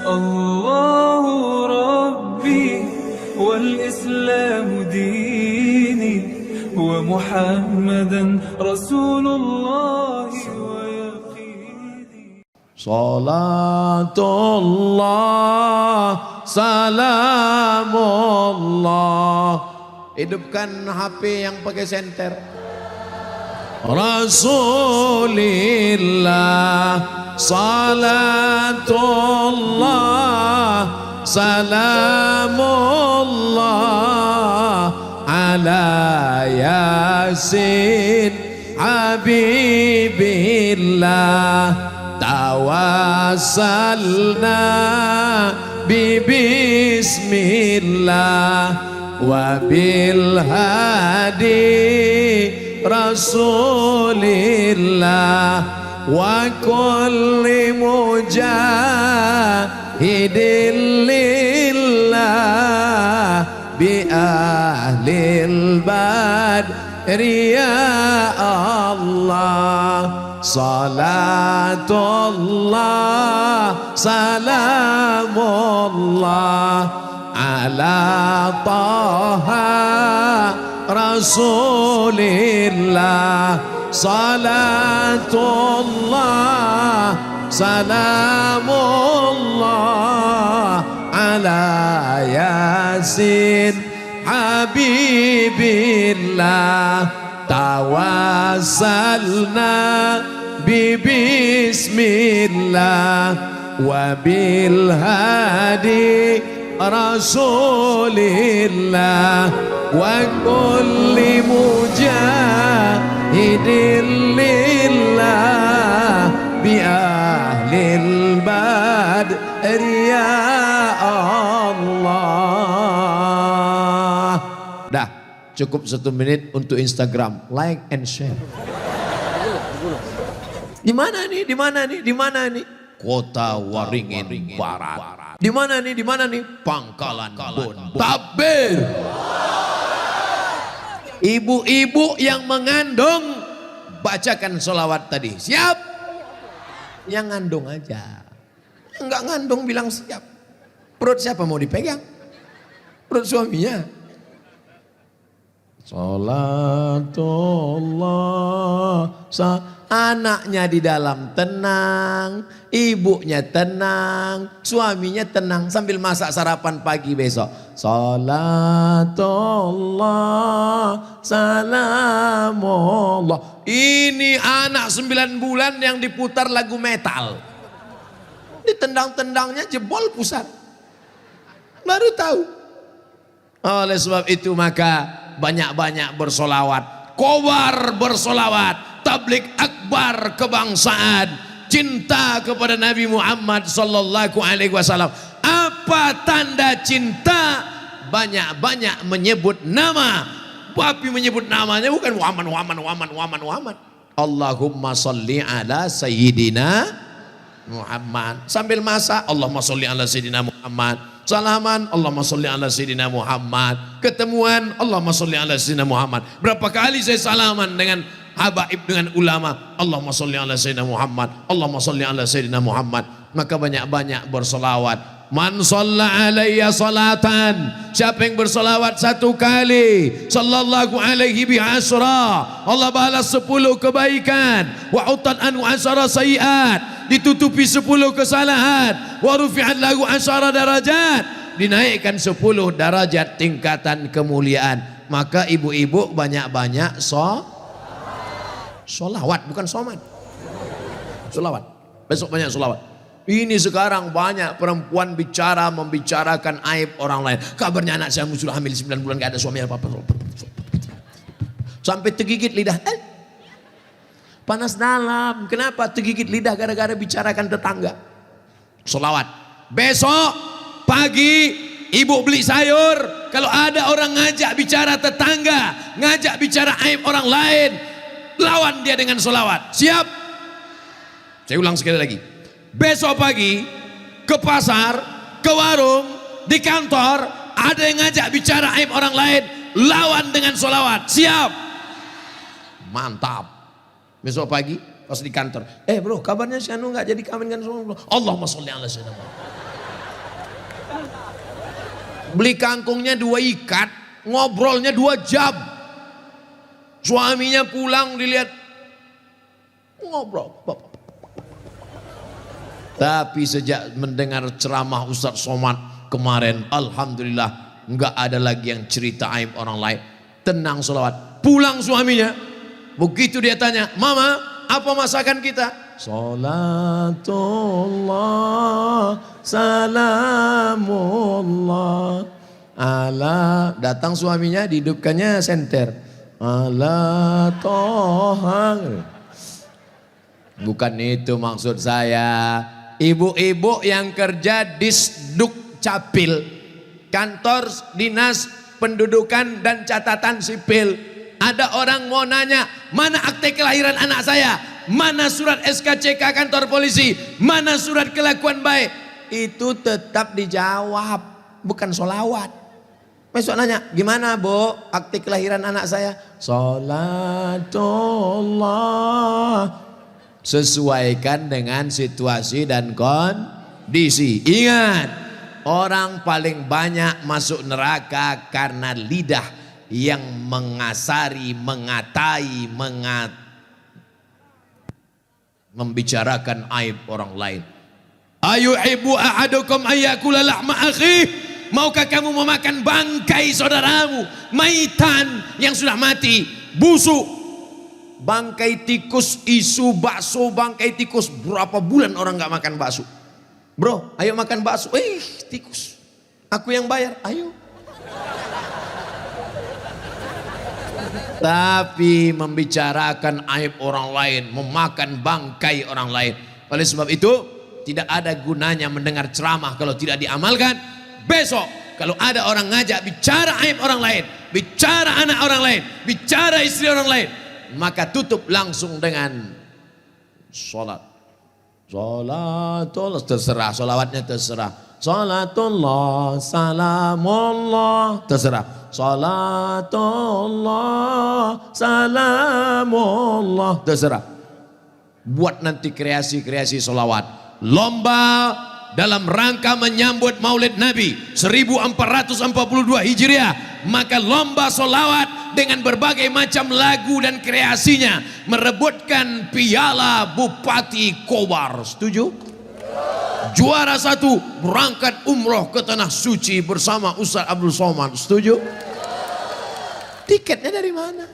الله ربي والإسلام ديني ومحمدا رسول الله ويقيني. Salatullah salamullah. Hidupkan HP yang pakai senter. Rasulillah salatullah salamullah ala yasin habibillah tawassalna bismillah wa bil hadi Rasulillah wa kulli mujahidin lillah bi ahlil badri ya Allah. Salatullah salamullah ala taha Rasulillah. Salatullah salamullah ala yasin habibillah tawassalna bismillah wa bil hadi Rasulillah wa kulli mujahidin lillah bi ahlil badri ya Allah. Dah, cukup 1 menit untuk Instagram, like and share. Di mana nih? Di mana nih? Di mana nih? Kota Waringin Barat. Di mana nih? Di mana nih? Pangkalan Bon. Takbir. Ibu-ibu yang mengandung bacakan sholawat tadi. Siap? Yang ngandung aja. Enggak ngandung bilang siap. Perut siapa mau dipegang? Perut suaminya. Salatullah anaknya di dalam tenang, ibunya tenang, suaminya tenang sambil masak sarapan pagi besok. Salatullah salamullah. Ini anak 9 bulan yang diputar lagu metal. Ditendang-tendangnya jebol pusat. Baru tahu. Oleh sebab itu maka banyak-banyak bersolawat, kobar bersolawat, tablik akbar kebangsaan, cinta kepada Nabi Muhammad sallallahu alaihi wasallam. Apa tanda cinta? Banyak-banyak menyebut nama. Tapi menyebut namanya bukan Muhammad. Allahumma salli ala sayyidina Muhammad. Sambil masak, Allahumma salli ala sayyidina Muhammad. Salaman, Allahumma salli ala sayyidina Muhammad. Ketemuan, Allahumma salli ala sayyidina Muhammad. Berapa kali saya salaman dengan habaib, dengan ulama, Allahumma salli ala sayyidina Muhammad, Allahumma salli ala sayyidina Muhammad. Maka banyak-banyak bersolawat. Man shalla alayya salatan, siapa yang bersolawat 1 kali, sallallahu alaihi bi asra, Allah balas 10 kebaikan, wa utan anu asara sayiat, ditutupi 10 kesalahan, wa rufi'at lahu asara darajat, dinaikkan 10 darajat tingkatan kemuliaan. Maka ibu-ibu banyak-banyak solawat, bukan somat, solawat. Besok banyak solawat. Ini sekarang banyak perempuan membicarakan aib orang lain. Kabarnya anak saya sudah hamil 9 bulan gak ada suami apa-apa. Sampai tergigit lidah. Panas dalam. Kenapa tergigit lidah? Gara-gara bicarakan tetangga. Solawat. Besok pagi ibu beli sayur. Kalau ada orang ngajak bicara tetangga, ngajak bicara aib orang lain, lawan dia dengan solawat. Siap? Saya ulang sekali lagi. Besok pagi ke pasar, ke warung, di kantor, ada yang ngajak bicara aib orang lain, lawan dengan solawat. Siap? Mantap. Besok pagi pas di kantor, bro, kabarnya si Anu nggak jadi kawin kan? Allahumma sholli ala sayyidina Muhammad. Beli kangkungnya 2 ikat, ngobrolnya 2 jam. Suaminya pulang dilihat ngobrol. Tapi sejak mendengar ceramah Ustadz Somad kemarin, alhamdulillah nggak ada lagi yang cerita aib orang lain. Tenang sholawat. Pulang suaminya, begitu dia tanya, Mama, apa masakan kita? Salatullah salamullah ala. Datang suaminya, dihidupkannya senter. Ala toha. Bukan itu maksud saya. Ibu-ibu yang kerja di Sduk Capil, kantor dinas pendudukan dan catatan sipil. Ada orang mau nanya, mana akte kelahiran anak saya? Mana surat SKCK kantor polisi? Mana surat kelakuan baik? Itu tetap dijawab, bukan sholawat. Besok nanya, gimana Bu akte kelahiran anak saya? Sholatullah. Sesuaikan dengan situasi dan kondisi. Ingat, orang paling banyak masuk neraka karena lidah yang mengasari, mengatai, membicarakan aib orang lain. Ayu ibu ahadukum ayakula lahma akhi. Maukah kamu memakan bangkai saudaramu? Maitan yang sudah mati, busuk. Bangkai tikus, isu bakso bangkai tikus. Berapa bulan orang gak makan bakso? Bro, ayo makan bakso. Tikus. Aku yang bayar, ayo. Tapi membicarakan aib orang lain, memakan bangkai orang lain. Oleh sebab itu, tidak ada gunanya mendengar ceramah kalau tidak diamalkan. Besok kalau ada orang ngajak bicara aib orang lain, bicara anak orang lain, bicara istri orang lain, maka tutup langsung dengan sholat. Sholatullah, terserah, sholawatnya terserah. Sholatullah, salamullah, terserah. Sholatullah, salamullah, terserah. Buat nanti kreasi-kreasi sholawat. Lomba dalam rangka menyambut Maulid Nabi 1442 Hijriah. Maka lomba sholawat dengan berbagai macam lagu dan kreasinya merebutkan piala Bupati Kobar. Setuju? Juara 1 berangkat umroh ke Tanah Suci bersama Ustaz Abdul Somad. Setuju? Tiketnya dari mana?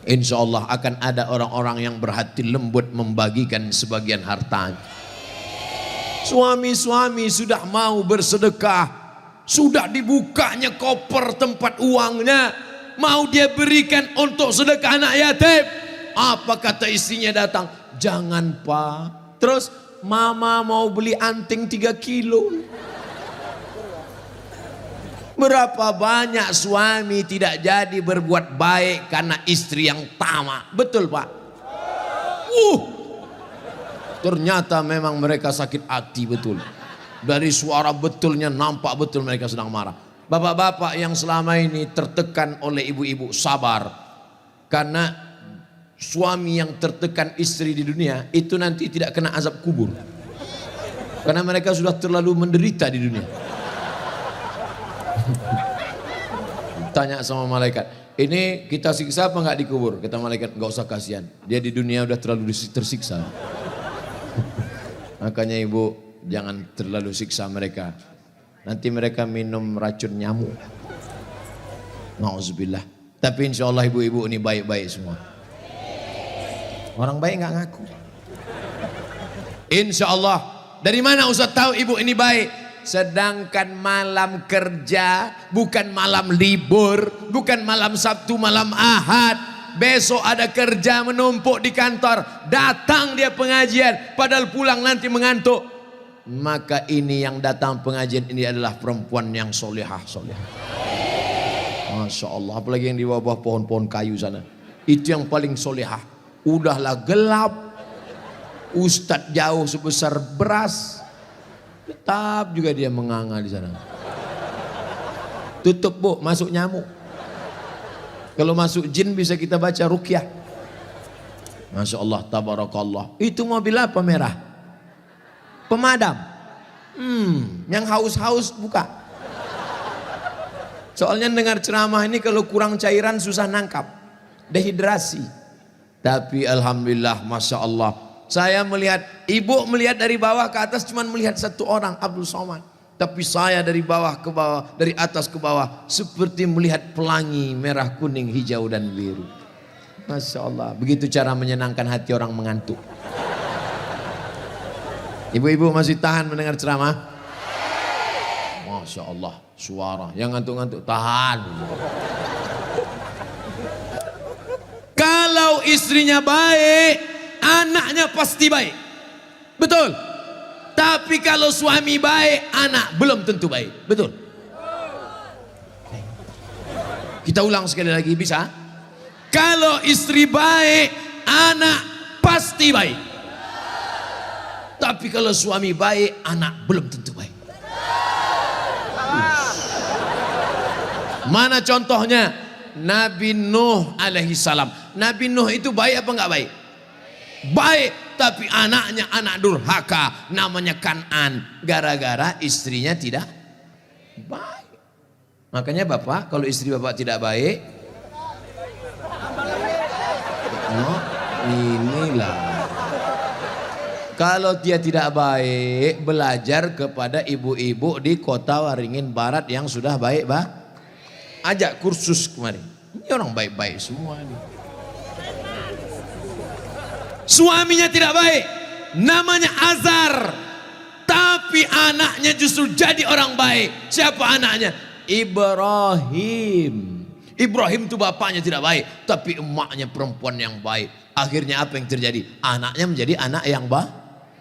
Insya Allah akan ada orang-orang yang berhati lembut membagikan sebagian hartanya. Suami-suami sudah mau bersedekah, sudah dibukanya koper tempat uangnya, mau dia berikan untuk sedekah anak yatim. Apa kata istrinya datang? Jangan Pak. Terus Mama mau beli anting 3 kilo. Berapa banyak suami tidak jadi berbuat baik karena istri yang tamak. Betul Pak? Ternyata memang mereka sakit hati betul. Dari suara betulnya nampak betul mereka sedang marah. Bapak-bapak yang selama ini tertekan oleh ibu-ibu, sabar. Karena suami yang tertekan istri di dunia itu nanti tidak kena azab kubur. Karena mereka sudah terlalu menderita di dunia. Tanya sama malaikat, ini kita siksa apa enggak dikubur? Kata malaikat, enggak usah kasihan. Dia di dunia udah terlalu tersiksa. Makanya ibu jangan terlalu siksa mereka. Nanti mereka minum racun nyamuk. Nauzubillah. Tapi insya Allah ibu-ibu ini baik-baik semua. Orang baik nggak ngaku. Insya Allah. Dari mana Ustaz tahu ibu ini baik? Sedangkan malam kerja, bukan malam libur, bukan malam Sabtu, malam Ahad. Besok ada kerja menumpuk di kantor, datang dia pengajian, padahal pulang nanti mengantuk. Maka ini yang datang pengajian ini adalah perempuan yang solehah. Masya Allah, apalagi yang di bawah pohon-pohon kayu sana. Itu yang paling solehah. Udahlah gelap, ustadz jauh sebesar beras, tetap juga dia menganga di sana. Tutup Bu, masuk nyamuk. Kalau masuk jin bisa kita baca ruqyah. Masya Allah, tabarakallah. Itu mobil apa merah? Pemadam. Yang haus-haus buka. Soalnya dengar ceramah ini kalau kurang cairan susah nangkap, dehidrasi. Tapi alhamdulillah, masya Allah, saya melihat, ibu melihat dari bawah ke atas cuma melihat satu orang, Abdul Somad. Tapi saya dari bawah ke bawah, dari atas ke bawah, seperti melihat pelangi merah, kuning, hijau dan biru. Masya Allah, begitu cara menyenangkan hati orang mengantuk. Ibu-ibu masih tahan mendengar ceramah? Masya Allah, suara yang ngantuk-ngantuk tahan. Kalau istrinya baik, anaknya pasti baik. Betul. Tapi kalau suami baik, anak belum tentu baik. Betul. Kita ulang sekali lagi, bisa? Kalau istri baik, anak pasti baik. Tapi kalau suami baik, anak belum tentu baik. Mana contohnya? Nabi Nuh alaihi salam. Nabi Nuh itu baik apa enggak baik? Baik, tapi anaknya anak durhaka, namanya Kan'an, gara-gara istrinya tidak baik. Makanya bapak, kalau istri bapak tidak baik, oh, inilah. Kalau dia tidak baik, belajar kepada ibu-ibu di kota Waringin Barat yang sudah baik, bah. Ajak kursus kemarin. Ini orang baik-baik semua nih. Suaminya tidak baik, namanya Azar, tapi anaknya justru jadi orang baik. Siapa anaknya? Ibrahim. Ibrahim itu bapaknya tidak baik, tapi emaknya perempuan yang baik. Akhirnya apa yang terjadi? Anaknya menjadi anak yang baik.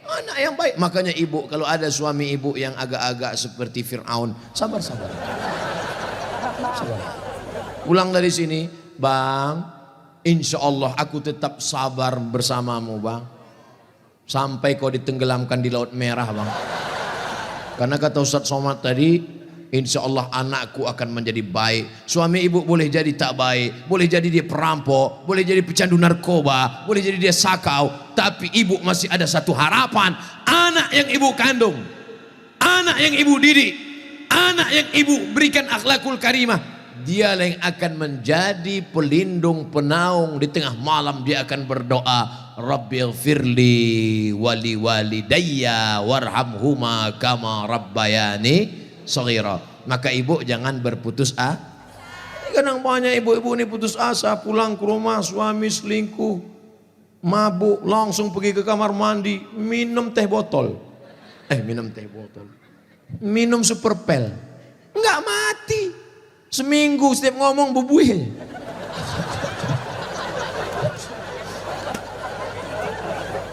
Anak yang baik. Makanya ibu, kalau ada suami ibu yang agak-agak seperti Fir'aun, sabar-sabar. Pulang dari sini, bang, insya Allah aku tetap sabar bersamamu, bang, sampai kau ditenggelamkan di Laut Merah, bang. Karena kata Ustaz Somad tadi, insya Allah anakku akan menjadi baik. Suami ibu boleh jadi tak baik, boleh jadi dia perampok, boleh jadi pecandu narkoba, boleh jadi dia sakau, tapi ibu masih ada satu harapan. Anak yang ibu kandung, anak yang ibu didik, anak yang ibu berikan akhlakul karimah, dialah yang akan menjadi pelindung penaung. Di tengah malam dia akan berdoa, Rabbighfirli wali walidayya warhamhuma kama rabbayani shaghira. Maka ibu jangan berputus asa. Kadang banyak ibu-ibu ini putus asa, pulang ke rumah suami selingkuh, mabuk, langsung pergi ke kamar mandi, minum teh botol. Minum super pel, enggak mati. Seminggu setiap ngomong bubuih.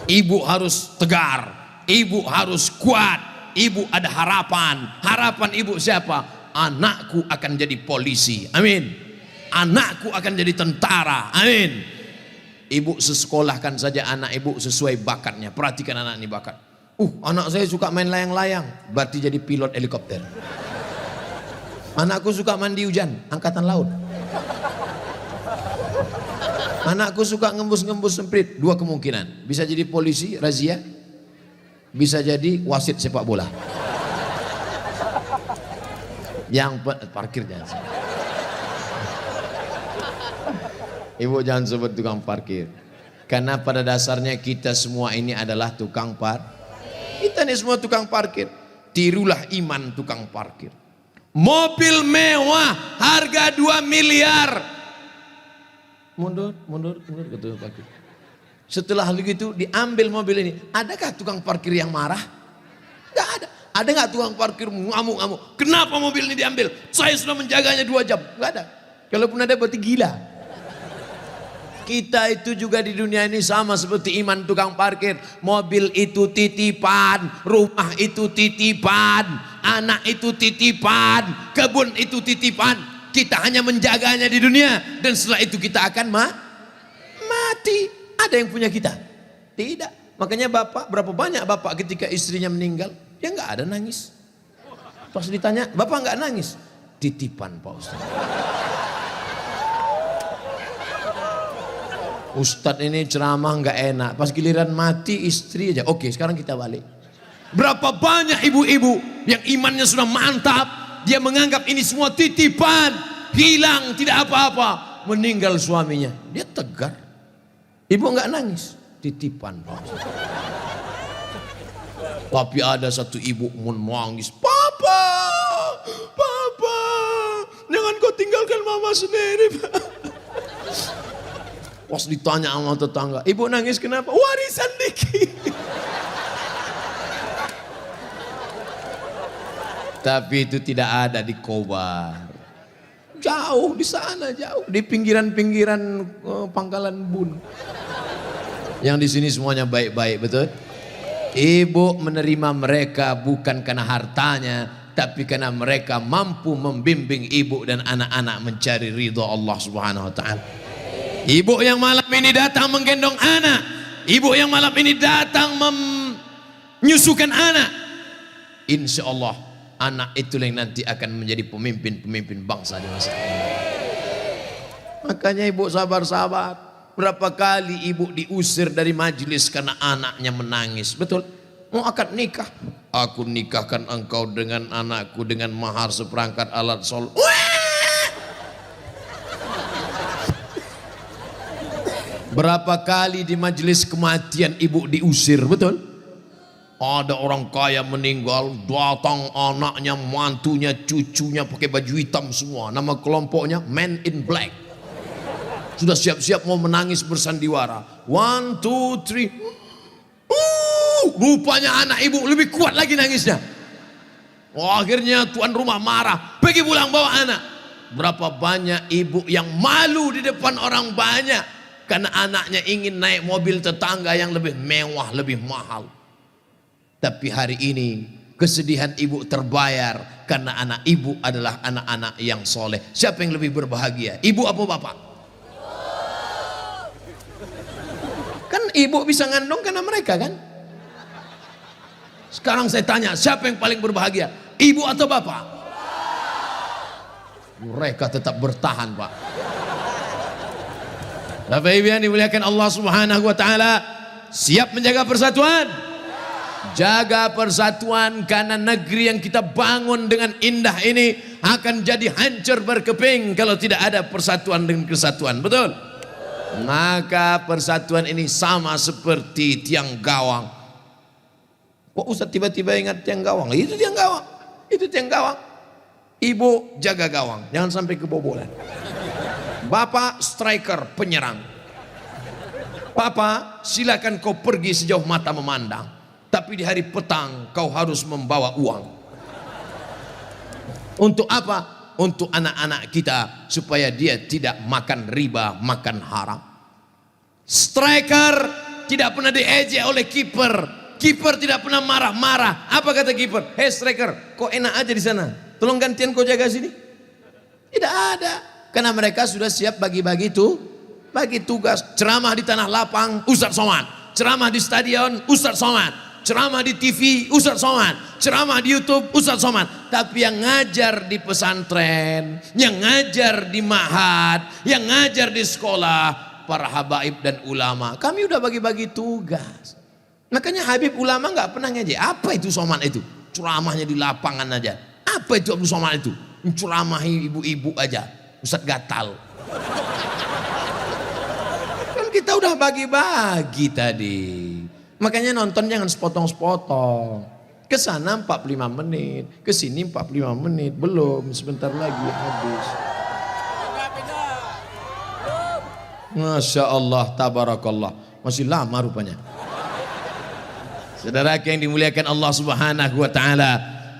Ibu harus tegar, ibu harus kuat, ibu ada harapan. Harapan ibu siapa? Anakku akan jadi polisi, amin. Anakku akan jadi tentara, amin. Ibu sekolahkan saja anak ibu sesuai bakatnya. Perhatikan anak ini bakat. Anak saya suka main layang-layang, berarti jadi pilot helikopter. Anakku suka mandi hujan, angkatan laut. Anakku suka ngembus-ngembus semprit, dua kemungkinan. Bisa jadi polisi, razia. Bisa jadi wasit sepak bola. Yang parkir jangan. Ibu jangan sebut tukang parkir. Karena pada dasarnya kita semua ini adalah tukang Kita ini semua tukang parkir. Tirulah iman tukang parkir. Mobil mewah harga 2 miliar. Mundur ke tukang parkir. Setelah begitu diambil mobil ini. Adakah tukang parkir yang marah? Tidak ada. Ada nggak tukang parkir ngamuk-ngamuk? Kenapa mobil ini diambil? Saya sudah menjaganya 2 jam. Nggak ada. Kalaupun ada berarti gila. Kita itu juga di dunia ini sama seperti iman tukang parkir. Mobil itu titipan, rumah itu titipan, anak itu titipan, kebun itu titipan. Kita hanya menjaganya di dunia dan setelah itu kita akan mati. Ada yang punya kita? Tidak. Makanya bapak, berapa banyak bapak ketika istrinya meninggal, dia nggak ada nangis. Pas ditanya, bapak nggak nangis? Titipan Pak Ustaz. Ustadz ini ceramah nggak enak. Pas giliran mati istri aja. Oke, sekarang kita balik. Berapa banyak ibu-ibu yang imannya sudah mantap, dia menganggap ini semua titipan, hilang tidak apa-apa, meninggal suaminya, dia tegar. Ibu nggak nangis, titipan. Tapi ada satu ibu menangis, papa, papa, jangan kau tinggalkan mama sendiri. Pas ditanya sama tetangga, ibu nangis kenapa? Warisan dikit. Tapi itu tidak ada di Kobar. Jauh di sana, jauh di pinggiran-pinggiran Pangkalan Bun. Yang di sini semuanya baik-baik, betul? Ibu menerima mereka bukan karena hartanya, tapi karena mereka mampu membimbing ibu dan anak-anak mencari ridha Allah Subhanahu wa taala. Ibu yang malam ini datang menggendong anak, ibu yang malam ini datang menyusukan anak, insya Allah anak itu yang nanti akan menjadi pemimpin-pemimpin bangsa di masa ini. Makanya ibu sabar-sabar. Berapa kali ibu diusir dari majelis karena anaknya menangis. Betul? Mau akad nikah. Aku nikahkan engkau dengan anakku dengan mahar seperangkat alat sholat. Berapa kali di majelis kematian ibu diusir. Betul? Ada orang kaya meninggal, datang anaknya, mantunya, cucunya pakai baju hitam semua. Nama kelompoknya Men in Black. Sudah siap-siap mau menangis bersandiwara. 1, 2, 3. Rupanya anak ibu lebih kuat lagi nangisnya. Akhirnya tuan rumah marah. Pergi pulang bawa anak. Berapa banyak ibu yang malu di depan orang banyak. Karena anaknya ingin naik mobil tetangga yang lebih mewah, lebih mahal. Tapi hari ini kesedihan ibu terbayar karena anak ibu adalah anak-anak yang soleh. Siapa yang lebih berbahagia? Ibu apa bapak? Kan ibu bisa ngandung karena mereka kan? Sekarang saya tanya, siapa yang paling berbahagia? Ibu atau bapak? Mereka tetap bertahan, Pak. Bapak Ibu yang dimuliakan Allah Subhanahu wa taala, siap menjaga persatuan? Jaga persatuan karena negeri yang kita bangun dengan indah ini akan jadi hancur berkeping kalau tidak ada persatuan dengan kesatuan. Betul? Maka persatuan ini sama seperti tiang gawang. Kok Ustaz tiba-tiba ingat tiang gawang? Itu tiang gawang. Itu tiang gawang. Ibu jaga gawang, jangan sampai kebobolan. Bapak striker, penyerang. Papa silakan kau pergi sejauh mata memandang. Tapi di hari petang kau harus membawa uang. Untuk apa? Untuk anak-anak kita supaya dia tidak makan riba, makan haram. Striker tidak pernah diejek oleh kiper. Kiper tidak pernah marah-marah. Apa kata kiper? Hei striker, kok enak aja di sana. Tolong gantian kau jaga sini. Tidak ada. Karena mereka sudah siap bagi-bagi bagi tugas. Ceramah di tanah lapang, Ustaz Somad. Ceramah di stadion, Ustaz Somad. Ceramah di TV, Ustaz Somad. Ceramah di YouTube, Ustaz Somad. Tapi yang ngajar di pesantren, yang ngajar di ma'had, yang ngajar di sekolah, para habaib dan ulama. Kami udah bagi-bagi tugas. Makanya Habib ulama nggak pernah ngaji. Apa itu Somad itu? Ceramahnya di lapangan aja. Apa itu Abdul Somad itu? Ceramahi ibu-ibu aja. Ustaz gatal. Kan kita udah bagi-bagi tadi. Makanya nonton jangan sepotong-sepotong. Ke sana 45 menit, ke sini 45 menit, belum sebentar lagi habis. Masya Allah, tabarakallah, masih lama rupanya. Saudara yang dimuliakan Allah Subhanahu wa taala,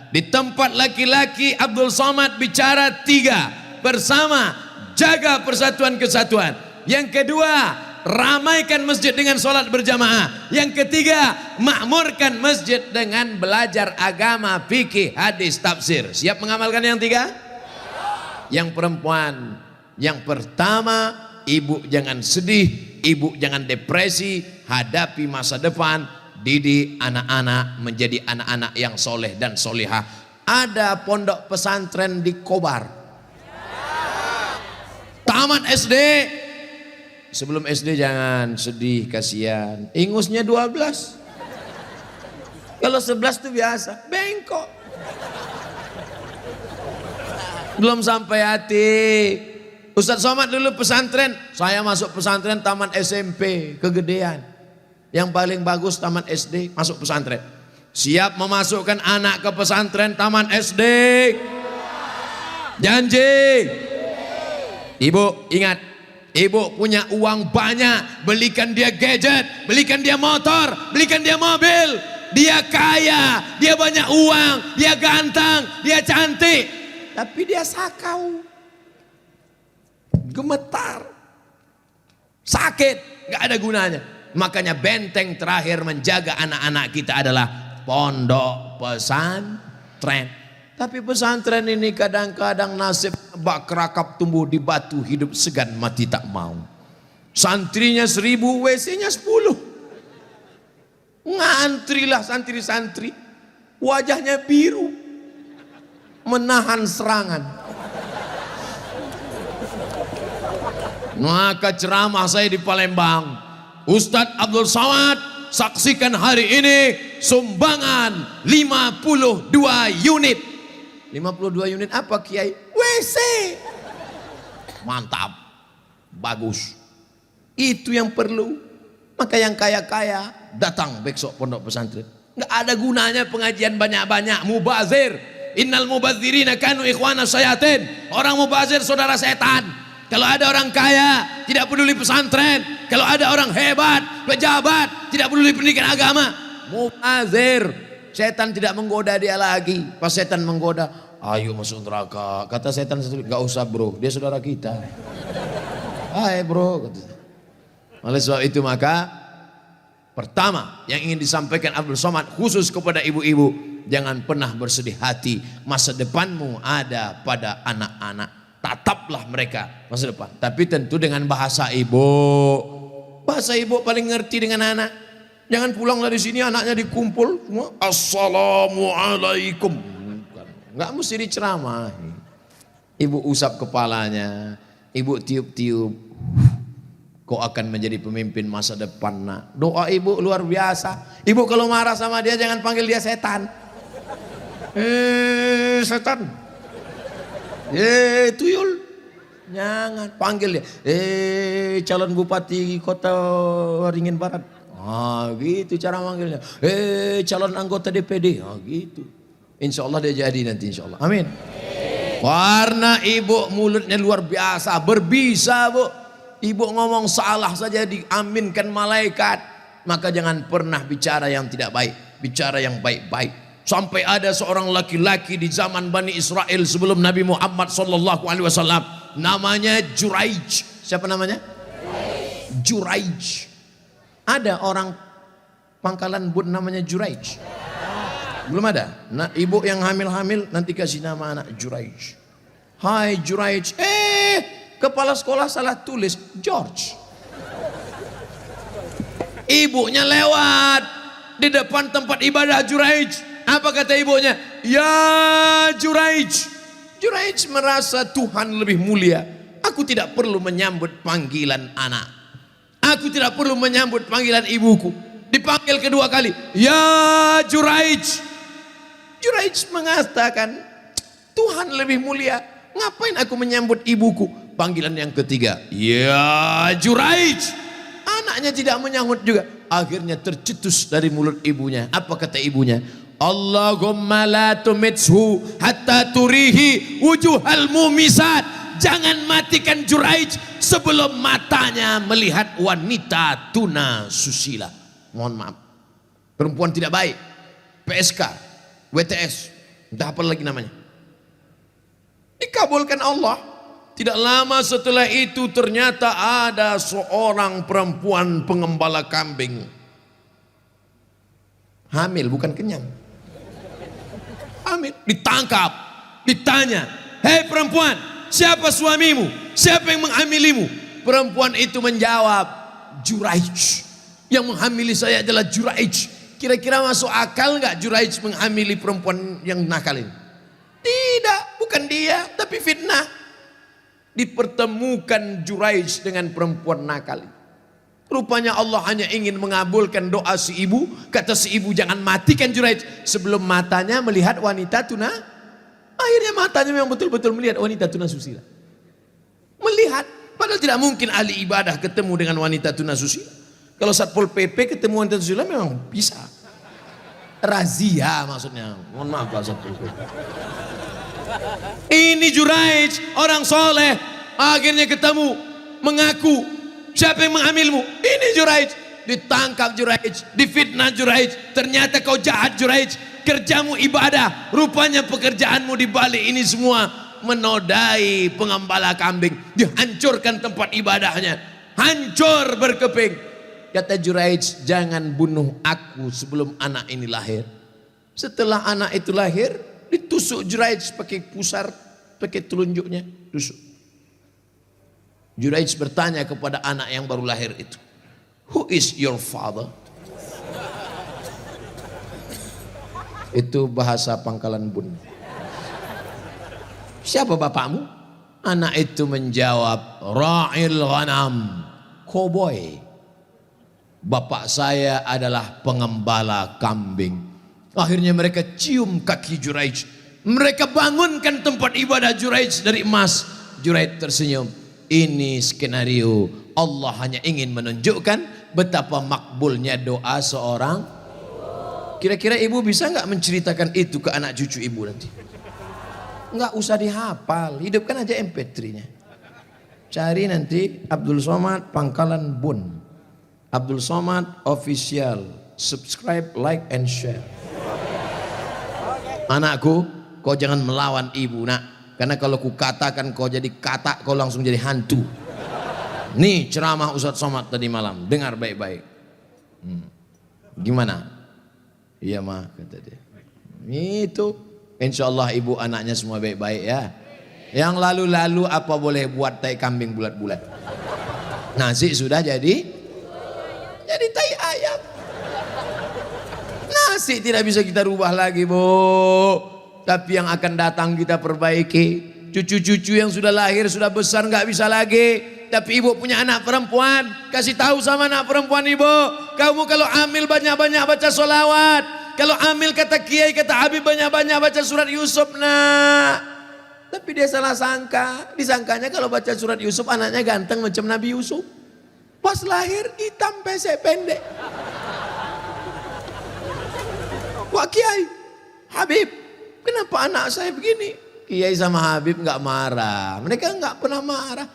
di tempat laki-laki Abdul Somad bicara 3 bersama, jaga persatuan kesatuan. Yang kedua, ramaikan masjid dengan sholat berjamaah. Yang ketiga, makmurkan masjid dengan belajar agama, fikih, hadis, tafsir. Siap mengamalkan yang 3? Yang perempuan, yang pertama, ibu jangan sedih, ibu jangan depresi, hadapi masa depan, didik anak-anak menjadi anak-anak yang soleh dan solihah. Ada pondok pesantren di Kobar. Tamat SD. Sebelum SD jangan sedih, kasihan. Ingusnya 12. Kalau 11 itu biasa, bengkok. Belum sampai hati. Ustadz Somad dulu pesantren, saya masuk pesantren taman SMP, kegedean. Yang paling bagus taman SD, masuk pesantren. Siap memasukkan anak ke pesantren taman SD? Janji? Ibu ingat, ibu punya uang banyak, belikan dia gadget, belikan dia motor, belikan dia mobil. Dia kaya, dia banyak uang, dia ganteng, dia cantik. Tapi dia sakau, gemetar, sakit, gak ada gunanya. Makanya benteng terakhir menjaga anak-anak kita adalah pondok pesantren. Tapi pesantren ini kadang-kadang nasib bak kerakap tumbuh di batu, hidup segan mati tak mau. Santrinya 1000, WC-nya 10. Ngantrilah santri-santri, wajahnya biru, menahan serangan. Maka ceramah saya di Palembang, Ustadz Abdul Somad, saksikan hari ini sumbangan 52 unit. 52 unit apa Kiai? WC. Mantap, bagus. Itu yang perlu. Maka yang kaya-kaya datang besok pondok pesantren. Nggak ada gunanya pengajian banyak-banyak, mubazir. Innal mubazirina kanu ikhwana syayatin. Orang mubazir saudara setan. Kalau ada orang kaya tidak peduli pesantren. Kalau ada orang hebat, pejabat tidak peduli pendidikan agama, mubazir. Setan tidak menggoda dia lagi. Pas setan menggoda, ayo masuk neraka. Kata setan sendiri, nggak usah bro, dia saudara kita. Hai bro, kata. Oleh sebab itu maka pertama yang ingin disampaikan Abdul Somad khusus kepada ibu-ibu, jangan pernah bersedih hati. Masa depanmu ada pada anak-anak. Tataplah mereka masa depan. Tapi tentu dengan bahasa ibu. Bahasa ibu paling ngerti dengan anak. Jangan pulang dari sini anaknya dikumpul semua. Assalamualaikum. Nggak mesti diceramahi. Ibu usap kepalanya, ibu tiup-tiup. Kau akan menjadi pemimpin masa depan nak. Doa ibu luar biasa. Ibu kalau marah sama dia jangan panggil dia setan. Setan. Tuyul. Jangan panggil dia. Calon bupati kota Waringin Barat. Gitu cara manggilnya. Calon anggota DPD. Gitu. Insya Allah dia jadi nanti insya Allah. Amin. Karena ibu mulutnya luar biasa. Berbisa bu. Ibu ngomong salah saja diaminkan malaikat. Maka jangan pernah bicara yang tidak baik. Bicara yang baik-baik. Sampai ada seorang laki-laki di zaman Bani Israel sebelum Nabi Muhammad SAW. Namanya Juraij. Siapa namanya? Juraij. Ada orang Pangkalan Bun namanya Juraij? Belum ada? Nah, ibu yang hamil-hamil nanti kasih nama anak Juraij. Hai Juraij. Kepala sekolah salah tulis George. Ibunya lewat di depan tempat ibadah Juraij. Apa kata ibunya? Ya Juraij. Juraij merasa Tuhan lebih mulia. Aku tidak perlu menyambut panggilan anak. Aku tidak perlu menyambut panggilan ibuku. Dipanggil kedua kali. Ya Juraij. Juraij mengatakan Tuhan lebih mulia. Ngapain aku menyambut ibuku? Panggilan yang ketiga, ya Juraij. Anaknya tidak menyambut juga. Akhirnya tercetus dari mulut ibunya. Apa kata ibunya? Allahumma la tumithu hatta turihi wujuhal mumisat. Jangan matikan Juraij sebelum matanya melihat wanita tuna susila. Mohon maaf, perempuan tidak baik, PSK, WTS, entah apa lagi namanya. Dikabulkan Allah. Tidak lama setelah itu ternyata ada seorang perempuan pengembala kambing. Hamil bukan kenyang. Hamil, ditangkap, ditanya, hei perempuan, siapa suamimu? Siapa yang menghamilimu? Perempuan itu menjawab, Juraij. Yang menghamili saya adalah Juraij. Kira-kira masuk akal nggak Juraij menghamili perempuan yang nakal ini? Tidak, bukan dia, tapi fitnah. Dipertemukan Juraij dengan perempuan nakal. Rupanya Allah hanya ingin mengabulkan doa si ibu. Kata si ibu, jangan matikan Juraij sebelum matanya melihat wanita tuna. Akhirnya matanya memang betul-betul melihat wanita tuna susila. Melihat, padahal tidak mungkin ahli ibadah ketemu dengan wanita tuna susila. Kalau Satpol PP ketemu wanita susila memang bisa. Razia maksudnya. Mohon maaf Pak Satpol PP. Ini Juraij, orang soleh, akhirnya ketemu, mengaku. Siapa yang mengambilmu? Ini Juraij. Ditangkap Juraij, difitnah Juraij. Ternyata kau jahat Juraij. Kerjamu ibadah. Rupanya pekerjaanmu di balik ini semua menodai pengembala kambing. Dihancurkan tempat ibadahnya. Hancur berkeping. Kata Juraij, jangan bunuh aku sebelum anak ini lahir. Setelah anak itu lahir, ditusuk Juraij pakai pusar, pakai telunjuknya, tusuk. Juraij bertanya kepada anak yang baru lahir itu, who is your father? Itu bahasa Pangkalan Bun. Siapa bapakmu? Anak itu menjawab, ra'il ghanam, koboi. Bapak saya adalah pengembala kambing. Akhirnya mereka cium kaki Juraij. Mereka bangunkan tempat ibadah Juraij dari emas. Juraij tersenyum. Ini skenario Allah hanya ingin menunjukkan betapa makbulnya doa seorang. Kira-kira ibu bisa nggak menceritakan itu ke anak cucu ibu nanti? Nggak usah dihafal, hidupkan aja MP3-nya. Cari nanti Abdul Somad Pangkalan Bun, Abdul Somad Official, subscribe, like and share. Anakku, kau jangan melawan ibu nak. Karena kalau ku katakan kau jadi katak, kau langsung jadi hantu. Nih ceramah Ustadz Somad tadi malam, dengar baik-baik. Gimana? Iya mah kata dia. Itu, insya Allah ibu anaknya semua baik-baik ya. Yang lalu-lalu apa boleh buat tai kambing bulat-bulat. Nasi sudah jadi tai ayam. Nasi tidak bisa kita rubah lagi bu. Tapi yang akan datang kita perbaiki. Cucu-cucu yang sudah lahir, sudah besar nggak bisa lagi. Tapi ibu punya anak perempuan, kasih tahu sama anak perempuan ibu, kamu kalau hamil banyak-banyak baca sholawat. Kalau hamil kata kiai, kata Habib banyak-banyak baca surat Yusuf nak. Tapi dia salah sangka, disangkanya kalau baca surat Yusuf anaknya ganteng macam Nabi Yusuf. Pas lahir hitam pesek pendek. Wah kiai, Habib, kenapa anak saya begini? Kiai sama Habib nggak marah, mereka nggak pernah marah.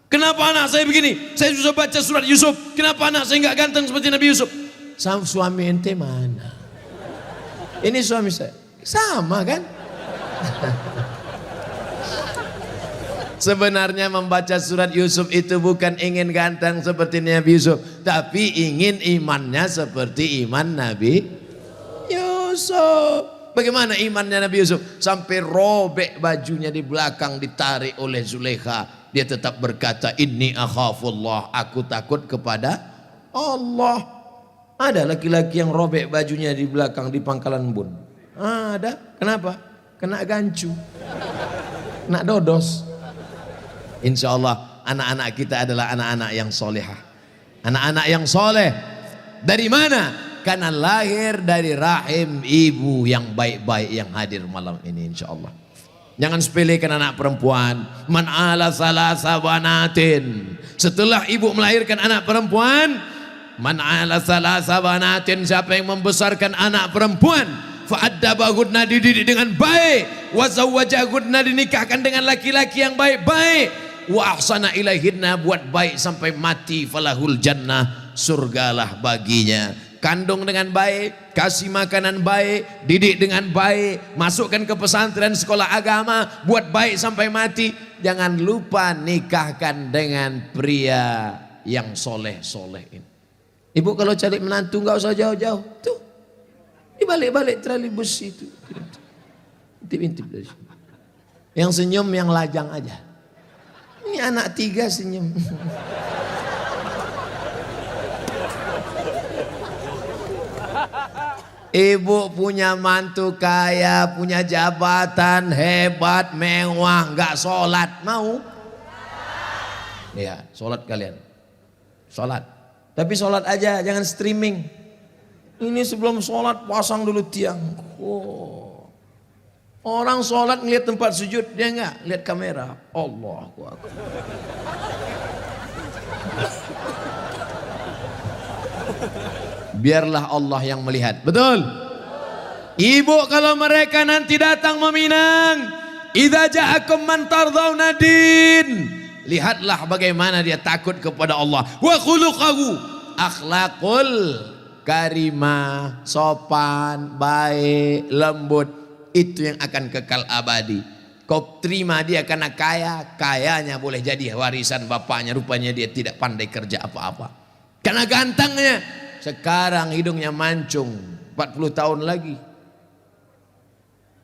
Kenapa anak saya begini? Saya sudah baca surat Yusuf. Kenapa anak saya nggak ganteng seperti Nabi Yusuf? Sama suami ente mana? Ini suami saya. Sama kan? Sebenarnya membaca surat Yusuf itu bukan ingin ganteng seperti Nabi Yusuf, tapi ingin imannya seperti iman Nabi Yusuf. Bagaimana imannya Nabi Yusuf? Sampai robek bajunya di belakang ditarik oleh Zulaikha. Dia tetap berkata, inni akhafullah, aku takut kepada Allah. Ada laki-laki yang robek bajunya di belakang di Pangkalan Bun. Ada. Kenapa? Kena gancu. Kena dodos. Insya Allah anak-anak kita adalah anak-anak yang solehah. Anak-anak yang soleh. Dari mana? Karena lahir dari rahim ibu yang baik-baik yang hadir malam ini insya Allah. Jangan sepelekan anak perempuan. Man ala salasa banatin. Setelah ibu melahirkan anak perempuan, man ala salasa banatin, siapa yang membesarkan anak perempuan, fa'addabahudna, dididik dengan baik, wa zawwajahudna, dinikahkan dengan laki-laki yang baik-baik, wa ahsana ilaihinna, buat baik sampai mati, falahul jannah, surgalah baginya. Kandung dengan baik, kasih makanan baik, didik dengan baik, masukkan ke pesantren sekolah agama, buat baik sampai mati. Jangan lupa nikahkan dengan pria yang soleh-soleh ini. Ibu kalau cari menantu nggak usah jauh-jauh, tuh di balik-balik trolleybus itu, intip-intip dari sini. Yang senyum yang lajang aja. Ini anak 3 senyum. Ibu punya mantu kaya, punya jabatan hebat, mewah, nggak sholat, mau? Ya, sholat kalian. Sholat. Tapi sholat aja, jangan streaming. Ini sebelum sholat pasang dulu tiang. Oh. Orang sholat ngeliat tempat sujud, dia enggak lihat kamera. Allahu Akbar. Biarlah Allah yang melihat. Betul? Ibu kalau mereka nanti datang meminang, idza ja'akum man tardawna din, lihatlah bagaimana dia takut kepada Allah. Wa khuluquhu, akhlakul karimah, sopan, baik, lembut, itu yang akan kekal abadi. Kau terima dia karena kaya, kayanya boleh jadi warisan bapaknya, rupanya dia tidak pandai kerja apa-apa. Karena gantengnya, sekarang hidungnya mancung, 40 tahun lagi.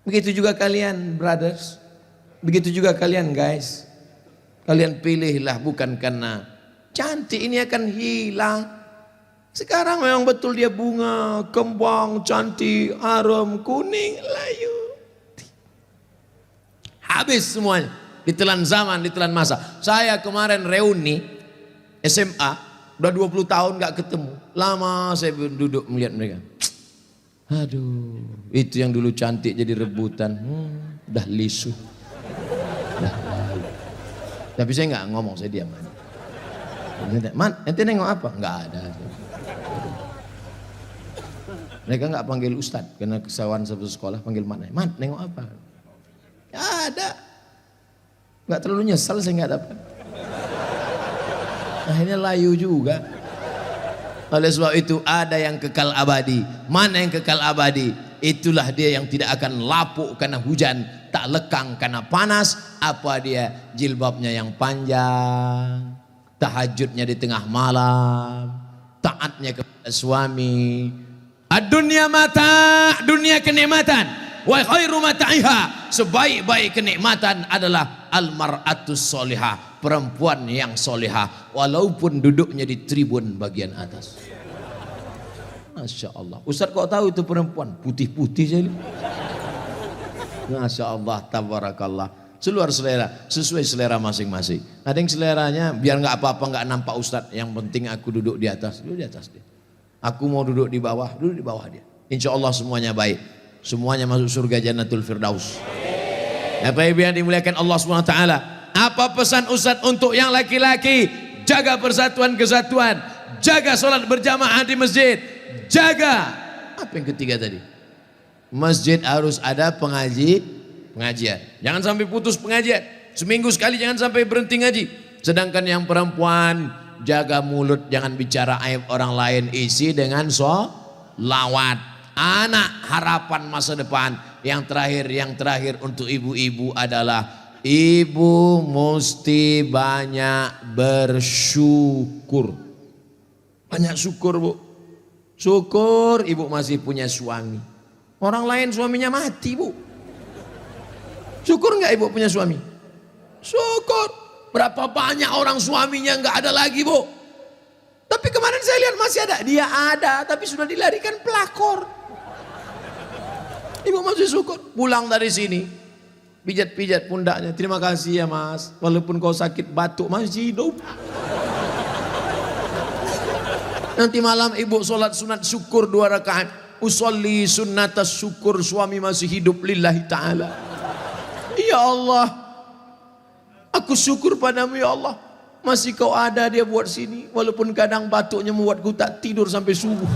Begitu juga kalian brothers, begitu juga kalian guys. Kalian pilihlah bukan karena cantik, ini akan hilang. Sekarang memang betul dia bunga, kembang, cantik, harum, kuning, layu. Habis semuanya, ditelan zaman, ditelan masa. Saya kemarin reuni SMA, udah 20 tahun gak ketemu. Lama saya duduk melihat mereka. Aduh, itu yang dulu cantik jadi rebutan. Udah lisu. Udah lalu. Tapi saya nggak ngomong, saya diam aja. Man, ente nengok apa? Nggak ada. Mereka nggak panggil ustadz, karena kesawan satu sekolah panggil man. Man, nengok apa? Ya ada. Nggak terlalu nyesal saya nggak dapat. Akhirnya layu juga. Oleh sebab itu ada yang kekal abadi. Mana yang kekal abadi? Itulah dia yang tidak akan lapuk karena hujan, tak lekang karena panas. Apa dia? Jilbabnya yang panjang, tahajudnya di tengah malam, taatnya kepada suami. Ad-dunya mata, dunia kenikmatan. Wa khairu mata'iha, sebaik-baik kenikmatan adalah al-mar'atus solihah, perempuan yang solihah, walaupun duduknya di tribun bagian atas. Masya Allah. Ustaz kok tahu itu perempuan? Putih-putih jadi. Masya Allah, tabarakallah. Seluar selera, sesuai selera masing-masing. Ada yang seleranya biar nggak apa-apa, nggak nampak Ustaz. Yang penting aku duduk di atas, duduk di atas dia. Aku mau duduk di bawah, duduk di bawah dia. Insya Allah semuanya baik. Semuanya masuk surga Jannatul Firdaus. Bapak Ibu yang dimuliakan Allah SWT, apa pesan Ustaz untuk yang laki-laki? Jaga persatuan kesatuan, jaga sholat berjamaah di masjid, jaga apa yang ketiga tadi? Masjid harus ada pengajian. Jangan sampai putus pengajian. Seminggu sekali jangan sampai berhenti ngaji. Sedangkan yang perempuan, jaga mulut, jangan bicara aib orang lain, isi dengan sholawat. Anak harapan masa depan. Yang terakhir untuk ibu-ibu adalah ibu mesti banyak bersyukur. Banyak syukur, Bu. Syukur ibu masih punya suami. Orang lain suaminya mati, Bu. Syukur nggak ibu punya suami? Syukur. Berapa banyak orang suaminya nggak ada lagi, Bu. Tapi kemarin saya lihat masih ada. Dia ada, tapi sudah dilarikan pelakor. Ibu masih syukur. Pulang dari sini, pijat-pijat pundaknya. Terima kasih ya Mas. Walaupun kau sakit batuk masih hidup. Nanti malam ibu sholat sunat syukur 2 rakaat. Usolli sunnatas syukur, suami masih hidup lillahi ta'ala. Ya Allah, aku syukur padamu ya Allah. Masih kau ada dia buat sini. Walaupun kadang batuknya membuatku tak tidur sampai subuh.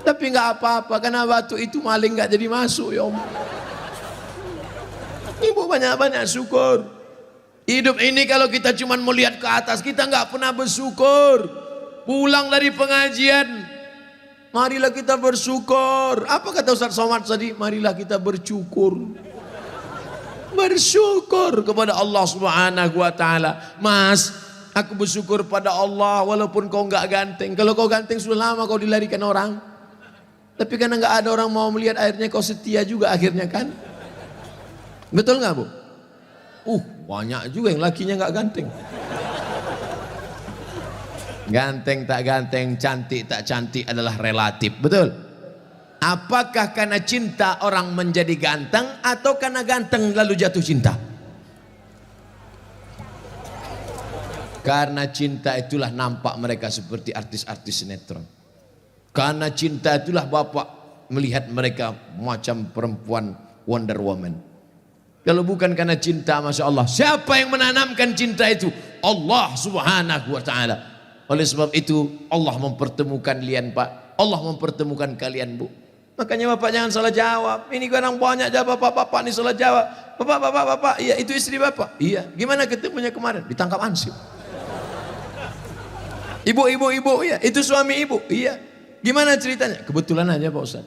Tapi nggak apa-apa, karena batu itu maling nggak jadi masuk ya Allah. Ibu banyak-banyak syukur. Hidup ini kalau kita cuma melihat ke atas, kita nggak pernah bersyukur. Pulang dari pengajian, marilah kita bersyukur. Apa kata Ustaz Somad tadi? Marilah kita bersyukur. Bersyukur kepada Allah Subhanahu wa Ta'ala. Mas, aku bersyukur pada Allah walaupun kau nggak ganteng. Kalau kau ganteng sudah lama kau dilarikan orang. Tapi karena nggak ada orang mau melihat, akhirnya kau setia juga akhirnya kan? Betul nggak Bu? Banyak juga yang lakinya nggak ganteng. Ganteng tak ganteng, cantik tak cantik adalah relatif, betul? Apakah karena cinta orang menjadi ganteng atau karena ganteng lalu jatuh cinta? Karena cinta itulah nampak mereka seperti artis-artis sinetron. Karena cinta itulah Bapak melihat mereka macam perempuan Wonder Woman. Kalau bukan karena cinta, Masya Allah, siapa yang menanamkan cinta itu? Allah Subhanahu wa ta'ala. Oleh sebab itu Allah mempertemukan kalian, Pak. Allah mempertemukan kalian, Bu. Makanya Bapak jangan salah jawab. Ini kadang banyak jawab Bapak ini salah jawab. Bapak, iya itu istri Bapak. Iya, gimana ketemunya kemarin? Ditangkap ansip. Ibu, ya, itu suami ibu. Iya. Gimana ceritanya? Kebetulan aja Pak Ustaz.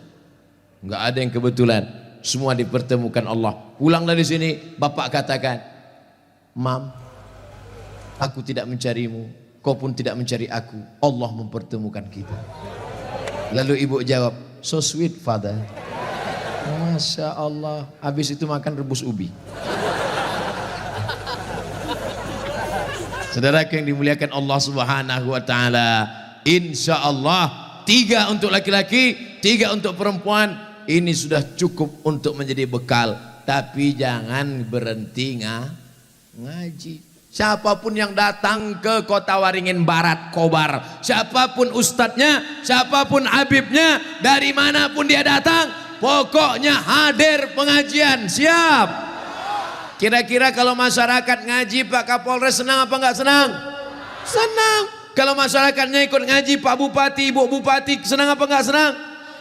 Enggak ada yang kebetulan. Semua dipertemukan Allah. Pulang dari sini, Bapak katakan, Mam, aku tidak mencarimu, kau pun tidak mencari aku. Allah mempertemukan kita. Lalu ibu jawab, so sweet father. Masya Allah. Habis itu makan rebus ubi. Saudara yang dimuliakan Allah Subhanahu wa ta'ala, insya Allah 3 untuk laki-laki, 3 untuk perempuan. Ini sudah cukup untuk menjadi bekal. Tapi jangan berhenti ngaji. Siapapun yang datang ke Kota Waringin Barat, Kobar, siapapun ustadznya, siapapun habibnya, dari manapun dia datang, pokoknya hadir pengajian. Siap? Kira-kira kalau masyarakat ngaji Pak Kapolres senang apa enggak senang? Senang. Kalau masyarakatnya ikut ngaji Pak Bupati, Ibu Bupati senang apa enggak senang?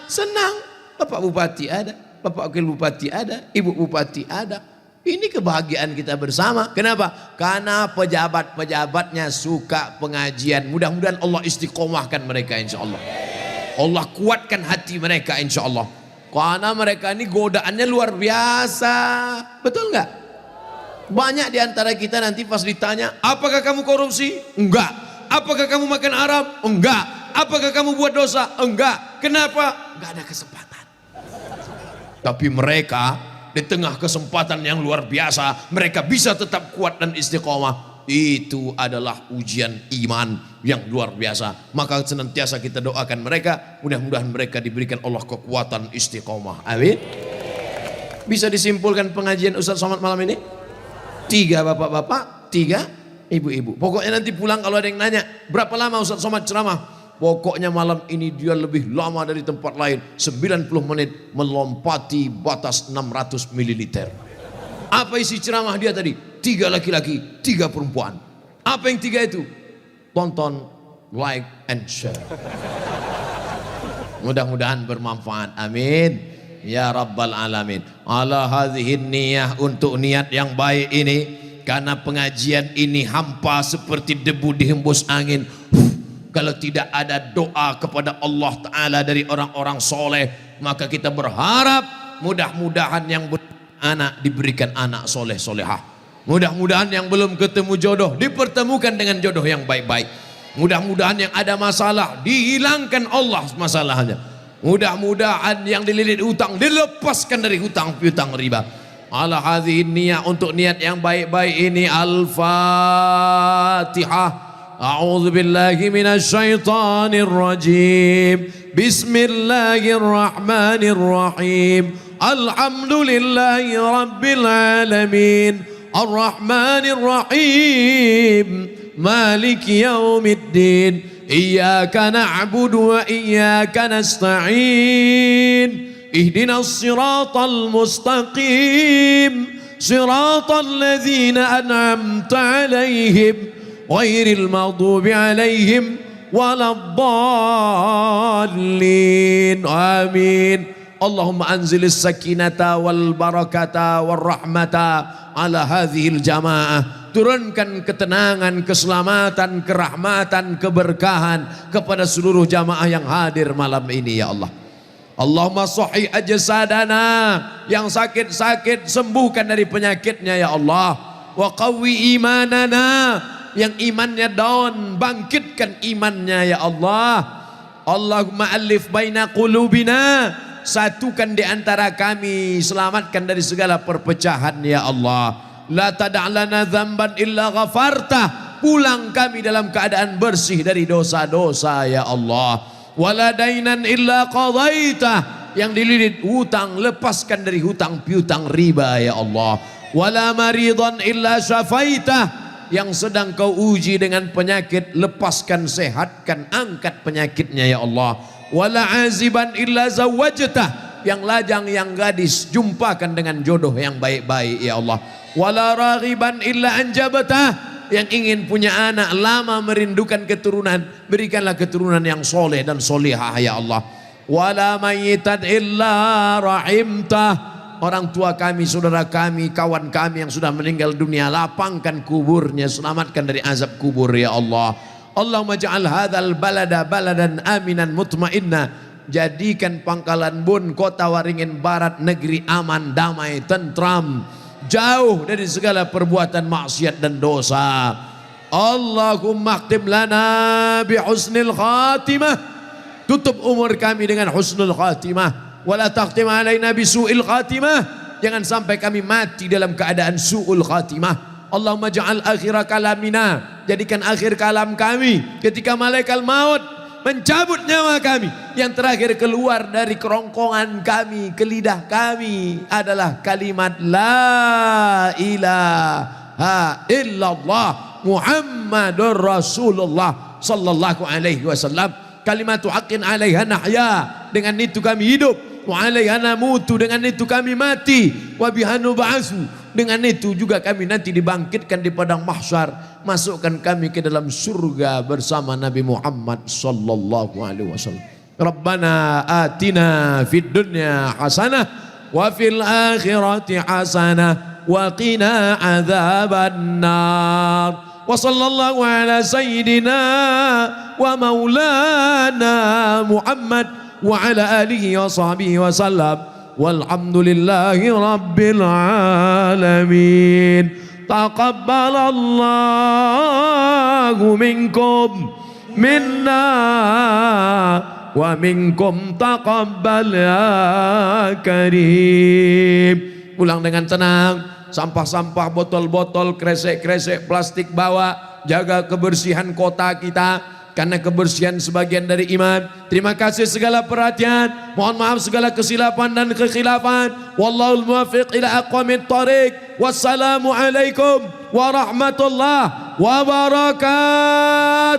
Senang. Bapak Bupati ada, Bapak Wakil Bupati ada, Ibu Bupati ada. Ini kebahagiaan kita bersama. Kenapa? Karena pejabat-pejabatnya suka pengajian. Mudah-mudahan Allah istiqomahkan mereka insya Allah. Allah kuatkan hati mereka insya Allah. Karena mereka ini godaannya luar biasa. Betul nggak? Banyak di antara kita nanti pas ditanya, apakah kamu korupsi? Enggak. Apakah kamu makan haram? Enggak. Apakah kamu buat dosa? Enggak. Kenapa? Enggak ada kesempatan. Tapi mereka di tengah kesempatan yang luar biasa, mereka bisa tetap kuat dan istiqomah. Itu adalah ujian iman yang luar biasa. Maka senantiasa kita doakan mereka, mudah-mudahan mereka diberikan Allah kekuatan istiqomah. Amin. Bisa disimpulkan pengajian Ustaz Somad malam ini? 3 bapak-bapak, 3 ibu-ibu. Pokoknya nanti pulang kalau ada yang nanya, berapa lama Ustaz Somad ceramah? Pokoknya malam ini dia lebih lama dari tempat lain, 90 menit melompati batas 600 ml. Apa isi ceramah dia tadi? 3 laki-laki, 3 perempuan. Apa yang 3 itu? Tonton, like, and share. Mudah-mudahan bermanfaat. Amin. Ya Rabbal Alamin. Ala hadhihin niyah, untuk niat yang baik ini. Karena pengajian ini hampa seperti debu dihembus angin. Kalau tidak ada doa kepada Allah Ta'ala dari orang-orang soleh, maka kita berharap mudah-mudahan yang anak diberikan anak soleh solehah. Mudah-mudahan yang belum ketemu jodoh dipertemukan dengan jodoh yang baik-baik. Mudah-mudahan yang ada masalah dihilangkan Allah masalahnya. Mudah-mudahan yang dililit hutang dilepaskan dari hutang piutang riba. Ala hadhihi niyah, untuk niat yang baik-baik ini. Al-Fatihah. A'udzu billahi minasy syaithanir rajim. Bismillahirrahmanirrahim. Alhamdulillahi rabbil alamin. Arrahmanir rahim. Maliki yaumiddin. Iyyaka na'budu wa iyyaka nasta'in. Ihdinas siratal mustaqim. Siratal ladzina an'amta 'alaihim ghairil maghdubi 'alaihim waladdallin. Amin. Allahumma anzilis sakinata wal barakata wal rahmata ala hadhil jamaah. Turunkan ketenangan, keselamatan, kerahmatan, keberkahan kepada seluruh jamaah yang hadir malam ini ya Allah. Allahumma sahih ajsadana, yang sakit-sakit sembuhkan dari penyakitnya ya Allah. Wa qawwi imanana, yang imannya down bangkitkan imannya ya Allah. Allahumma alif baina qulubina, satukan di antara kami, selamatkan dari segala perpecahan ya Allah. La tada'lana dzamban illa ghafartah, pulang kami dalam keadaan bersih dari dosa-dosa ya Allah. Wala dainan illa qadaitah, yang dililit hutang lepaskan dari hutang piutang riba ya Allah. Wala maridan illa syafaitah, yang sedang kau uji dengan penyakit, lepaskan, sehatkan, angkat penyakitnya ya Allah. Wala aziban illa zawwajtah, yang lajang, yang gadis, jumpakan dengan jodoh yang baik-baik ya Allah. Wala raghiban illa anjabatah, yang ingin punya anak, lama merindukan keturunan, berikanlah keturunan yang soleh dan solihah ya Allah. Wala mayyitan illa rahimtah, orang tua kami, saudara kami, kawan kami yang sudah meninggal dunia, lapangkan kuburnya, selamatkan dari azab kubur ya Allah. Allahumma ja'al hadzal balada baladan aminan mutmainna, jadikan Pangkalan Bun, kota Waringin Barat, negeri aman, damai, tentram, jauh dari segala perbuatan maksiat dan dosa. Allahumma khtim lana bi husnil khatimah, tutup umur kami dengan husnul khatimah. Wala takhtim alaina bi su'il khatimah, jangan sampai kami mati dalam keadaan su'ul khatimah. Allahumma ja'al akhir kalamina, jadikan akhir kalam kami ketika malaikat maut mencabut nyawa kami, yang terakhir keluar dari kerongkongan kami, ke lidah kami adalah kalimat la ilaha illallah Muhammadur Rasulullah sallallahu alaihi wasallam. Kalimatu haqqin 'alaiha nahya, dengan itu kami hidup. Wa 'alaiha namutu, dengan itu kami mati. Wa biha nub'atsu, dengan itu juga kami nanti dibangkitkan di padang mahsyar. Masukkan kami ke dalam surga bersama Nabi Muhammad sallallahu alaihi wasallam. Rabbana atina fid dunya hasanah wa fil akhirati hasanah wa qina adzaban nar. Wa sallallahu ala sayyidina wa maulana Muhammad wa ala alihi wa sahbihi wa sallam. Walhamdulillahi rabbil alamin. Taqabbalallahu minkum minna wa minkum taqabbal ya karim. Pulang dengan tenang. Sampah-sampah, botol-botol, kresek-kresek plastik bawa. Jaga kebersihan kota kita, karena kebersihan sebagian dari iman. Terima kasih segala perhatian. Mohon maaf segala kesilapan dan kekhilafan. Wallahul muwaffiq ila aqwamit thariq. Wassalamu alaikum warahmatullahi wabarakatuh.